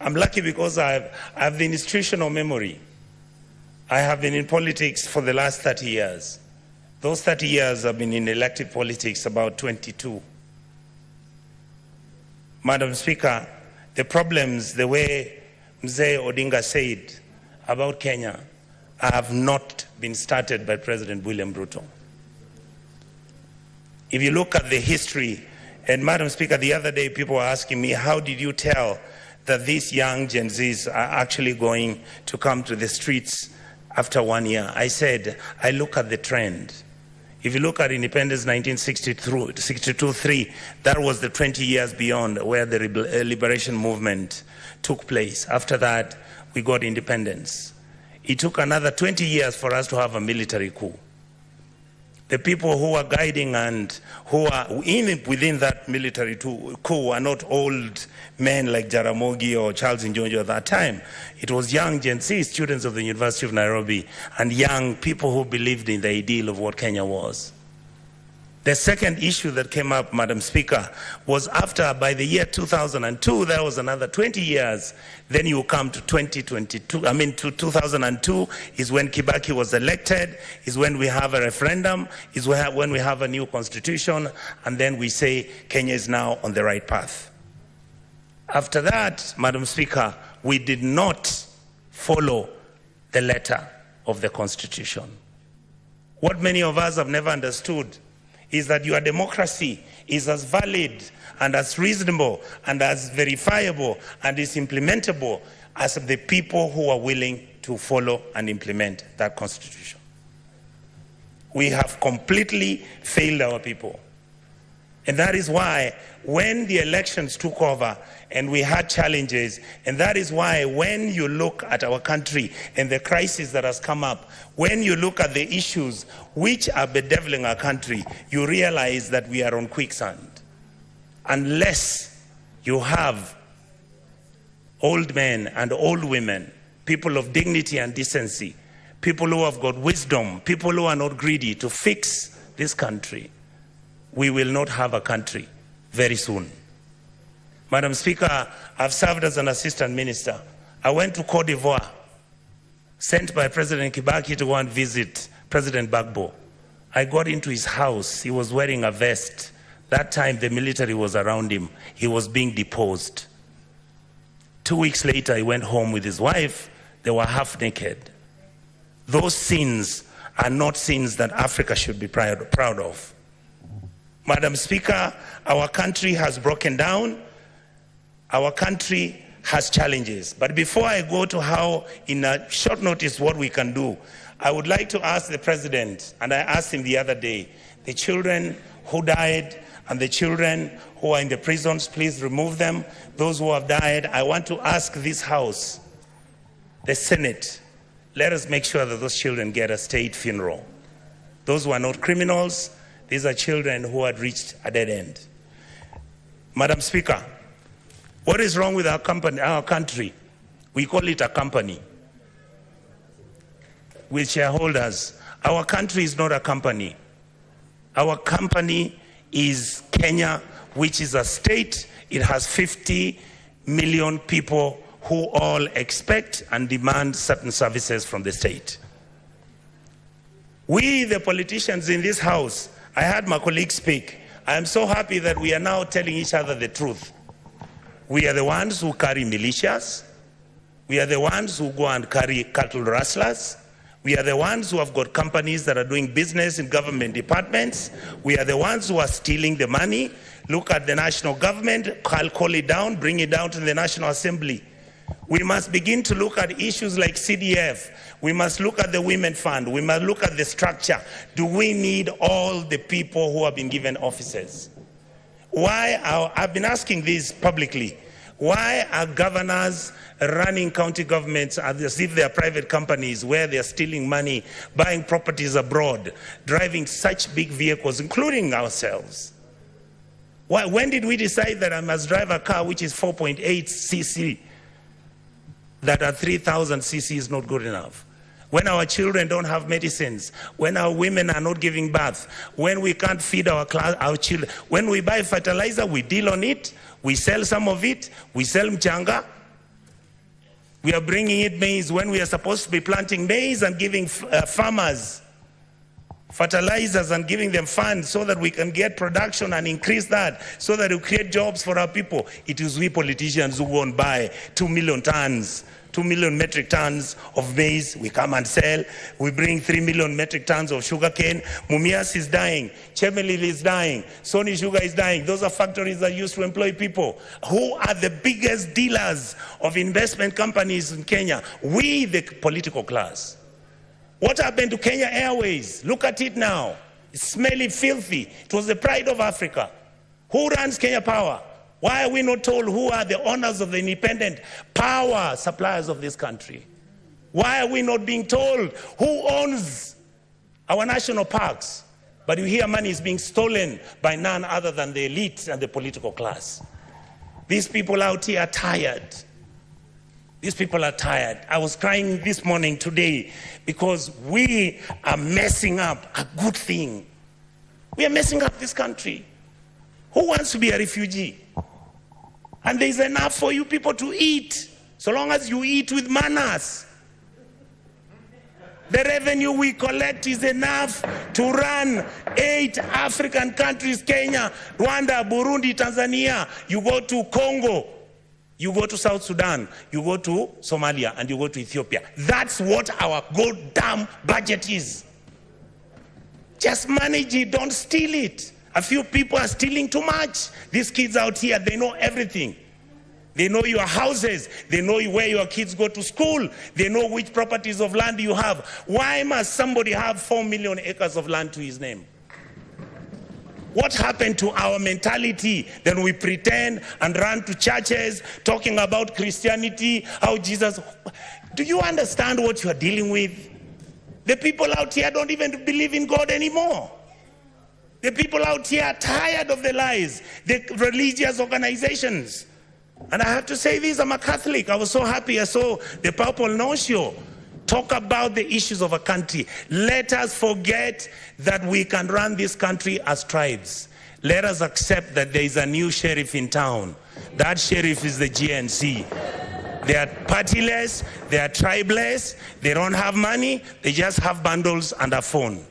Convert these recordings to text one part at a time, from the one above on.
I'm lucky because I have the institutional memory. I have been in politics for the last 30 years. Those 30 years I've been in elective politics, about 22. Madam Speaker, the problems, the way Mzee Odinga said about Kenya, have not been started by President William Ruto. If you look at the history, and Madam Speaker, the other day people were asking me, how did you tell that these young Gen Zs are actually going to come to the streets after 1 year? I said, I look at the trend. If you look at independence 1962-3, that was the 20 years beyond where the liberation movement took place. After that, we got independence. It took another 20 years for us to have a military coup. The people who are guiding and who are within that military coup are not old men like Jaramogi or Charles Njonjo at that time. It was young Gen Z students of the University of Nairobi and young people who believed in the ideal of what Kenya was. The second issue that came up, Madam Speaker, was after, by the year 2002, there was another 20 years. Then you come to 2002 is when Kibaki was elected, is when we have a referendum, is when we have a new constitution, and then we say Kenya is now on the right path. After that, Madam Speaker, we did not follow the letter of the constitution. What many of us have never understood is that your democracy is as valid and as reasonable and as verifiable and is implementable as the people who are willing to follow and implement that constitution. We have completely failed our people. And that is why when the elections took over and we had challenges, and that is why when you look at our country and the crisis that has come up, when you look at the issues which are bedeviling our country, you realize that we are on quicksand. Unless you have old men and old women, people of dignity and decency, people who have got wisdom, people who are not greedy to fix this country, we will not have a country very soon. Madam Speaker, I've served as an assistant minister. I went to Cote d'Ivoire, sent by President Kibaki to go and visit President Gbagbo. I got into his house. He was wearing a vest. That time the military was around him. He was being deposed. 2 weeks later, he went home with his wife. They were half naked. Those sins are not sins that Africa should be proud of. Madam Speaker, our country has broken down. Our country has challenges. But before I go to how, in a short notice, what we can do, I would like to ask the President, and I asked him the other day, the children who died and the children who are in the prisons, please remove them. Those who have died, I want to ask this House, the Senate, let us make sure that those children get a state funeral. Those who are not criminals, these are children who had reached a dead end. Madam Speaker, what is wrong with our country? We call it a company with shareholders. Our country is not a company. Our company is Kenya, which is a state. It has 50 million people who all expect and demand certain services from the state. We, the politicians in this House, I heard my colleague speak. I am so happy that we are now telling each other the truth. We are the ones who carry militias. We are the ones who go and carry cattle rustlers. We are the ones who have got companies that are doing business in government departments. We are the ones who are stealing the money. Look at the national government, call it down, bring it down to the National Assembly. We must begin to look at issues like CDF. We must look at the Women Fund. We must look at the structure. Do we need all the people who have been given offices? I've been asking this publicly. Why are governors running county governments as if they are private companies where they are stealing money, buying properties abroad, driving such big vehicles, including ourselves? When did we decide that I must drive a car which is 4.8 cc? That at 3,000 cc is not good enough. When our children don't have medicines, when our women are not giving birth, when we can't feed our children, when we buy fertilizer, we deal on it, we sell some of it, we sell mchanga. We are bringing in maize when we are supposed to be planting maize and giving farmers fertilizers and giving them funds so that we can get production and increase that, so that we create jobs for our people. It is we politicians who won't buy 2 million metric tons of maize. We come and sell. We bring 3 million metric tons of sugarcane. Mumias is dying. Chemelil is dying. Sony Sugar is dying. Those are factories that used to employ people. Who are the biggest dealers of investment companies in Kenya? We, the political class. What happened to Kenya Airways? Look at it now. It's smelly, filthy. It was the pride of Africa. Who runs Kenya Power? Why are we not told who are the owners of the independent power suppliers of this country? Why are we not being told who owns our national parks? But you hear money is being stolen by none other than the elite and the political class. These people out here are tired. These people are tired. I was crying this morning today because we are messing up a good thing. We are messing up this country. Who wants to be a refugee? And there's enough for you people to eat, so long as you eat with manners. The revenue we collect is enough to run 8 African countries: Kenya, Rwanda, Burundi, Tanzania. You go to Congo, you go to South Sudan, you go to Somalia, and you go to Ethiopia. That's what our goddamn budget is. Just manage it, don't steal it. A few people are stealing too much. These kids out here, they know everything. They know your houses. They know where your kids go to school. They know which properties of land you have. Why must somebody have 4 million acres of land to his name? What happened to our mentality? Then we pretend and run to churches talking about Christianity, how Jesus... Do you understand what you are dealing with? The people out here don't even believe in God anymore. The people out here are tired of the lies, the religious organizations. And I have to say this, I'm a Catholic. I was so happy I saw the Papal Nuncio talk about the issues of a country. Let us forget that we can run this country as tribes. Let us accept that there is a new sheriff in town. That sheriff is the GNC. They are partyless, they are tribeless, they don't have money, they just have bundles and a phone.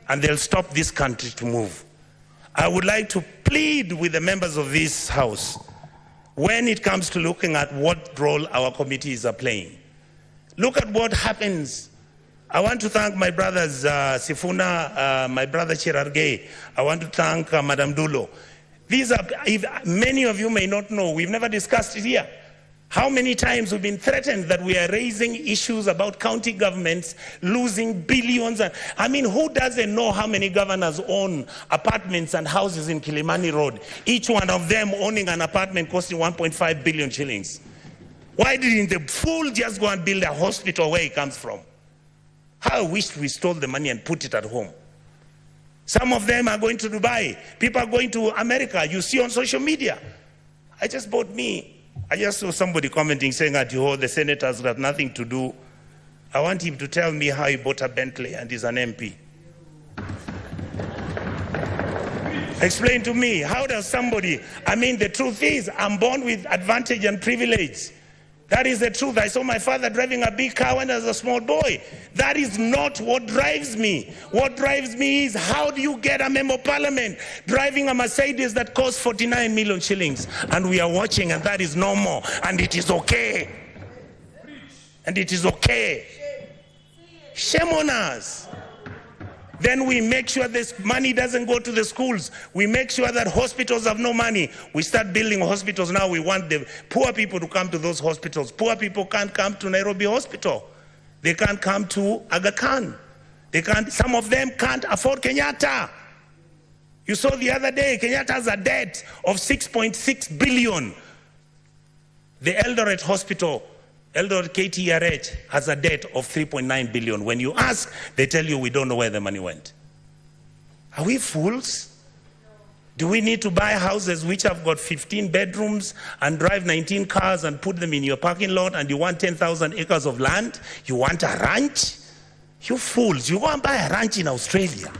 And they'll stop this country to move. I would like to plead with the members of this House, when it comes to looking at what role our committees are playing. Look at what happens. I want to thank my brothers Sifuna, my brother Chirargei. I want to thank Madam Dulo. These are, many of you may not know, we've never discussed it here. How many times we've been threatened that we are raising issues about county governments losing billions. I mean, who doesn't know how many governors own apartments and houses in Kilimani Road? Each one of them owning an apartment costing 1.5 billion shillings. Why didn't the fool just go and build a hospital where he comes from? How I wish we stole the money and put it at home. Some of them are going to Dubai. People are going to America. You see on social media. I just saw somebody commenting saying that the senators got nothing to do. I want him to tell me how he bought a Bentley and is an MP. Explain to me, how does somebody, I mean, the truth is, I'm born with advantage and privilege. That is the truth. I saw my father driving a big car when I was a small boy. That is not what drives me. What drives me is, how do you get a member of parliament driving a Mercedes that costs 49 million shillings? And we are watching, and that is normal. And it is okay. And it is okay. Shame on us. Then we make sure this money doesn't go to the schools. We make sure that hospitals have no money. We start building hospitals now. We want the poor people to come to those hospitals. Poor people can't come to Nairobi Hospital. They can't come to Aga Khan. Some of them can't afford Kenyatta. You saw the other day, Kenyatta has a debt of 6.6 billion. The Eldoret Hospital, Eldoret KTRH, has a debt of 3.9 billion. When you ask, they tell you we don't know where the money went. Are we fools? Do we need to buy houses which have got 15 bedrooms and drive 19 cars and put them in your parking lot, and you want 10,000 acres of land? You want a ranch? You fools, you go and buy a ranch in Australia.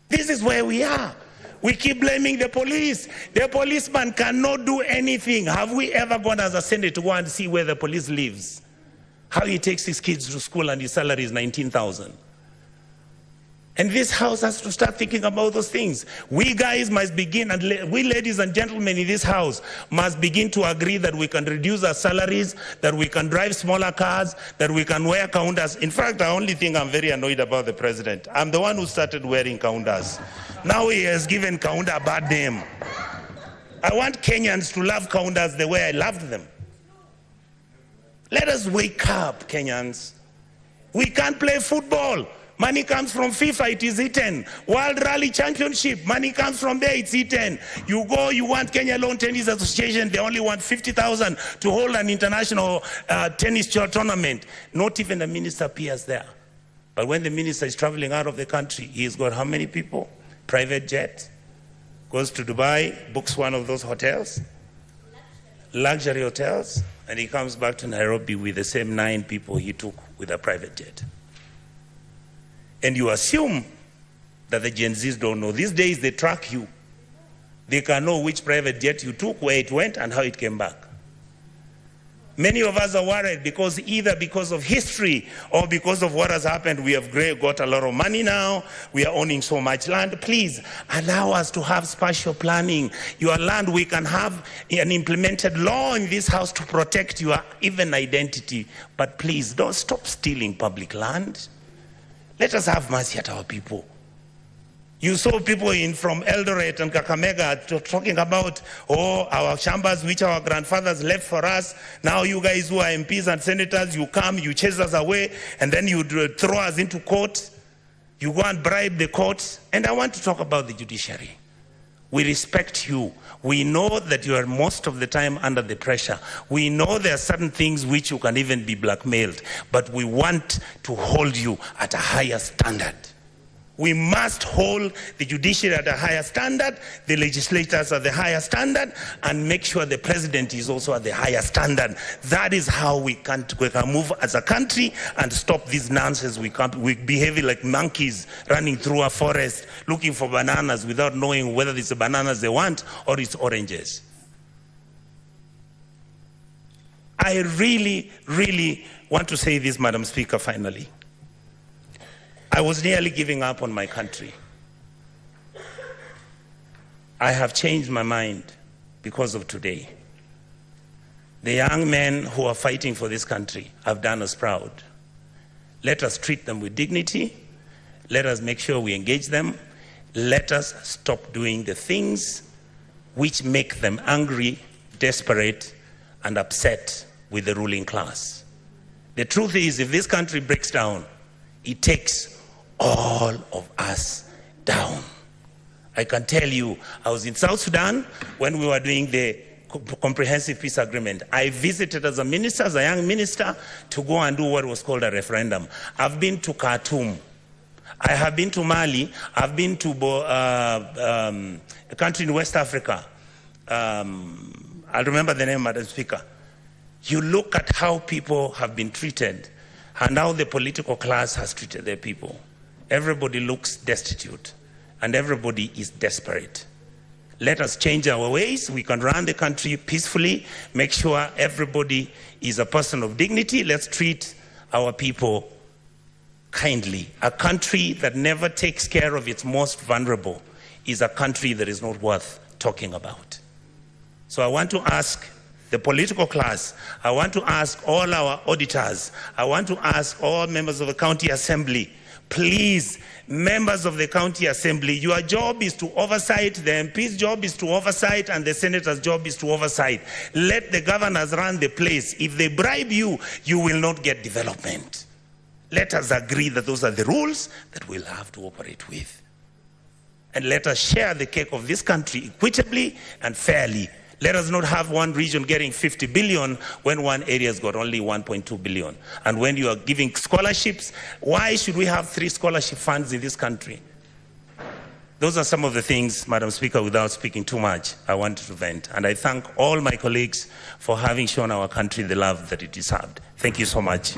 This is where we are. We keep blaming the police. The policeman cannot do anything. Have we ever gone as a Senate to go and see where the police lives? How he takes his kids to school and his salary is 19,000. And this house has to start thinking about those things. We guys must begin, and we ladies and gentlemen in this house must begin to agree that we can reduce our salaries, that we can drive smaller cars, that we can wear counters. In fact, the only thing I'm very annoyed about the president, I'm the one who started wearing counters. Now he has given counter a bad name. I want Kenyans to love counters the way I loved them. Let us wake up, Kenyans. We can't play football. Money comes from FIFA, it is eaten. World Rally Championship, money comes from there, it's eaten. You go, you want Kenya Lawn Tennis Association, they only want 50,000 to hold an international tennis tournament. Not even the minister appears there. But when the minister is traveling out of the country, he's got how many people? Private jet, goes to Dubai, books one of those hotels, luxury hotels, and he comes back to Nairobi with the same 9 people he took with a private jet. And you assume that the Gen Zs don't know. These days they track you. They can know which private jet you took, where it went, and how it came back. Many of us are worried because either because of history or because of what has happened, we have got a lot of money now, we are owning so much land. Please allow us to have spatial planning. Your land, we can have an implemented law in this house to protect your even identity. But please don't stop stealing public land. Let us have mercy at our people. You saw people from Eldoret and Kakamega talking about, oh, our chambers which our grandfathers left for us. Now you guys who are MPs and senators, you come, you chase us away, and then you throw us into court. You go and bribe the courts. And I want to talk about the judiciary. We respect you. We know that you are most of the time under the pressure. We know there are certain things which you can even be blackmailed, but we want to hold you at a higher standard. We must hold the judiciary at a higher standard, the legislators at the higher standard, and make sure the president is also at the higher standard. That is how we can move as a country and stop this nonsense. We behave like monkeys running through a forest looking for bananas without knowing whether it's the bananas they want or it's oranges. I really, really want to say this, Madam Speaker, finally. I was nearly giving up on my country. I have changed my mind because of today. The young men who are fighting for this country have done us proud. Let us treat them with dignity. Let us make sure we engage them. Let us stop doing the things which make them angry, desperate, and upset with the ruling class. The truth is, if this country breaks down, it takes all of us down. I can tell you, I was in South Sudan when we were doing the comprehensive peace agreement. I visited as a minister, as a young minister, to go and do what was called a referendum. I've been to Khartoum. I have been to Mali. I've been to a country in West Africa. I'll remember the name, Madam Speaker. You look at how people have been treated and how the political class has treated their people. Everybody looks destitute and everybody is desperate. Let us change our ways. We can run the country peacefully, make sure everybody is a person of dignity. Let's treat our people kindly. A country that never takes care of its most vulnerable is a country that is not worth talking about. So I want to ask the political class, I want to ask all our auditors, I want to ask all members of the county assembly, please, members of the county assembly, your job is to oversight, the MP's job is to oversight, and the senator's job is to oversight. Let the governors run the place. If they bribe you, you will not get development. Let us agree that those are the rules that we'll have to operate with. And let us share the cake of this country equitably and fairly. Let us not have one region getting 50 billion when one area's got only 1.2 billion. And when you are giving scholarships, why should we have 3 scholarship funds in this country? Those are some of the things, Madam Speaker, without speaking too much, I wanted to vent. And I thank all my colleagues for having shown our country the love that it deserved. Thank you so much.